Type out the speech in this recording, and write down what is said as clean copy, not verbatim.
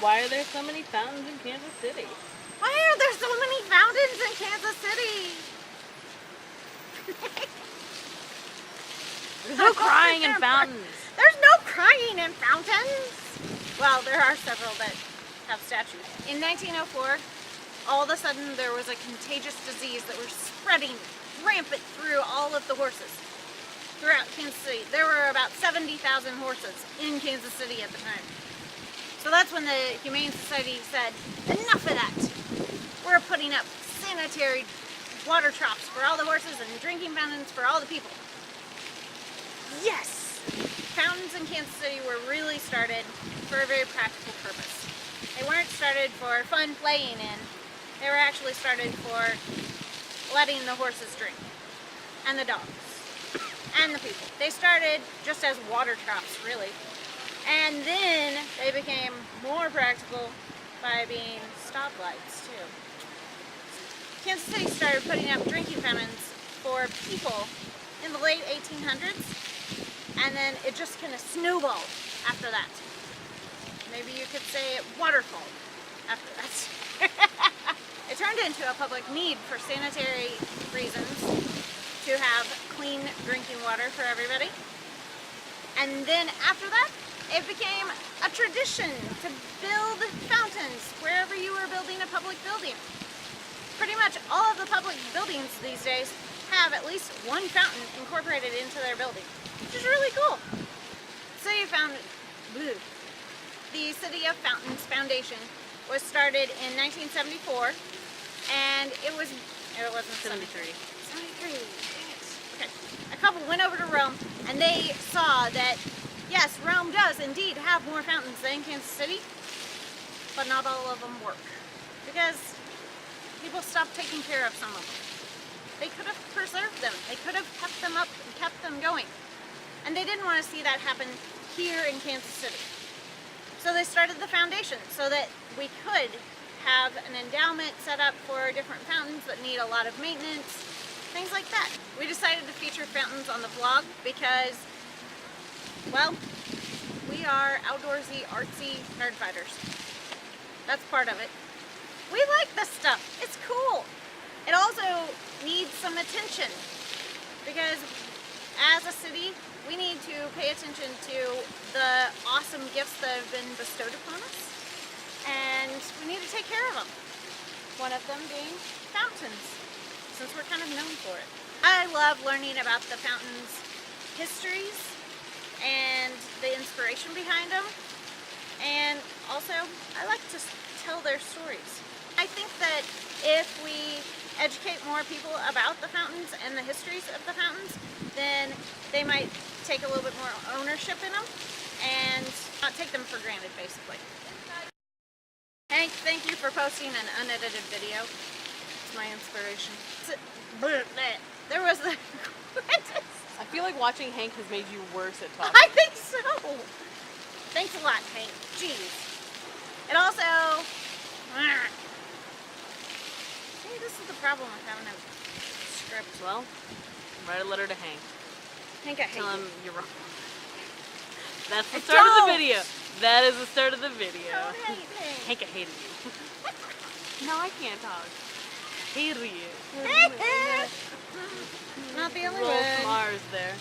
Why are there so many fountains in Kansas City? Why are there so many fountains in Kansas City? There's no crying in fountains. There's no crying in fountains. Well, there are several that have statues. In 1904, all of a sudden there was a contagious disease that was spreading rampant through all of the horses throughout Kansas City. There were about 70,000 horses in Kansas City at the time. So that's when the Humane Society said, enough of that. We're putting up sanitary water troughs for all the horses and drinking fountains for all the people. Yes! Fountains in Kansas City were really started for a very practical purpose. They weren't started for fun playing in. They were actually started for letting the horses drink. And the dogs. And the people. They started just as water troughs, really. And then they became more practical by being stoplights, too. Kansas City started putting up drinking fountains for people in the late 1800s. And then it just kind of snowballed after that. Maybe you could say it waterfalled after that. It turned into a public need for sanitary reasons to have clean drinking water for everybody. And then after that, it became a tradition to build fountains wherever you were building a public building. Pretty much all of the public buildings these days have at least one fountain incorporated into their building, which is really cool. The City of Fountains Foundation was started in 1974, and it wasn't 73. 73, dang it. Okay. A couple went over to Rome, and they saw that, yes, Rome does indeed have more fountains than Kansas City, but not all of them work, because people stopped taking care of some of them. They could have preserved them. They could have kept them up and kept them going. And they didn't want to see that happen here in Kansas City. So they started the foundation so that we could have an endowment set up for different fountains that need a lot of maintenance, things like that. We decided to feature fountains on the vlog because, well, we are outdoorsy, artsy nerd fighters. That's part of it. We like this stuff. It's cool. It also needs some attention because as a city, we need to pay attention to the awesome gifts that have been bestowed upon us, and we need to take care of them. One of them being fountains, since we're kind of known for it. I love learning about the fountains' histories and the inspiration behind them, and also I like to tell their stories. I think that if we educate more people about the fountains and the histories of the fountains, then they might take a little bit more ownership in them and not take them for granted, basically. Hank, thank you for posting an unedited video. It's my inspiration. There was the... I feel like watching Hank has made you worse at talking. I think so. Thanks a lot, Hank. Jeez. It also... See, this is the problem with having a script. Well, write a letter to Hank. Hank, I hate Tell him you. you're wrong. That's the start of the video. That is the start of the video. Don't hate Hank. Hank, I hated you. No, I can't talk. Hated you. Not the only Roll one. some R's there.